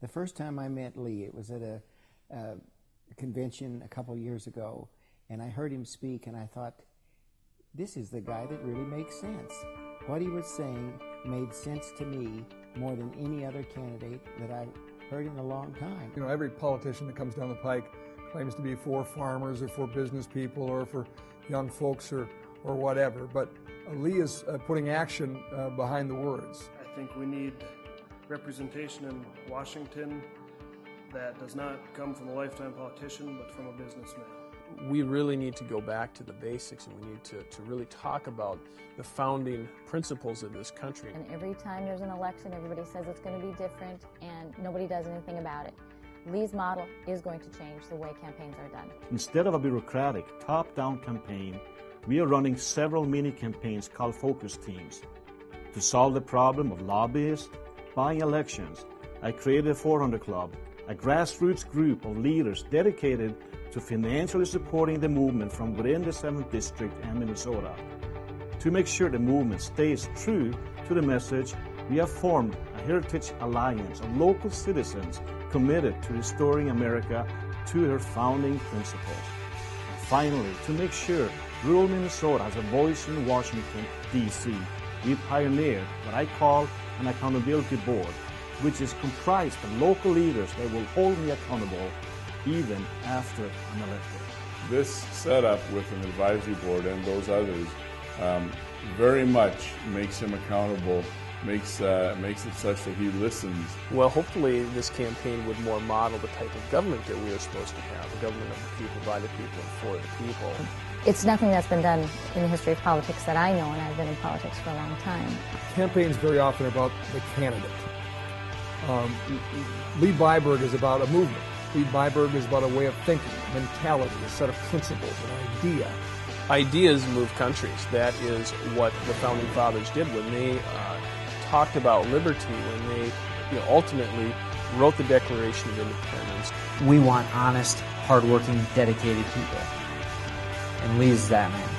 The first time I met Lee, it was at a convention a couple years ago, and I heard him speak, and I thought, this is the guy that really makes sense. What he was saying made sense to me more than any other candidate that I've heard in a long time. You know, every politician that comes down the pike claims to be for farmers or for business people or for young folks or whatever, but Lee is putting action behind the words. I think we need representation in Washington that does not come from a lifetime politician, but from a businessman. We really need to go back to the basics, and we need to really talk about the founding principles of this country. And every time there's an election, everybody says it's going to be different, and nobody does anything about it. Lee's model is going to change the way campaigns are done. Instead of a bureaucratic, top-down campaign, we are running several mini-campaigns called focus teams. To solve the problem of lobbyists buying elections, I created a 400 Club, a grassroots group of leaders dedicated to financially supporting the movement from within the 7th District and Minnesota. To make sure the movement stays true to the message, we have formed a heritage alliance of local citizens committed to restoring America to her founding principles. And finally, to make sure rural Minnesota has a voice in Washington, D.C., we pioneered what I call an accountability board, which is comprised of local leaders that will hold me accountable even after I'm elected. This setup with an advisory board and those others very much makes him accountable, makes it such that he listens. Well, hopefully this campaign would more model the type of government that we are supposed to have, a government of the people, by the people, and for the people. It's nothing that's been done in the history of politics that I know, and I've been in politics for a long time. Campaigns very often are about the candidate. Lee Byberg is about a movement. Lee Byberg is about a way of thinking, a mentality, a set of principles, an idea. Ideas move countries. That is what the Founding Fathers did when they talked about liberty, when they ultimately wrote the Declaration of Independence. We want honest, hardworking, dedicated people. And Lee's that man.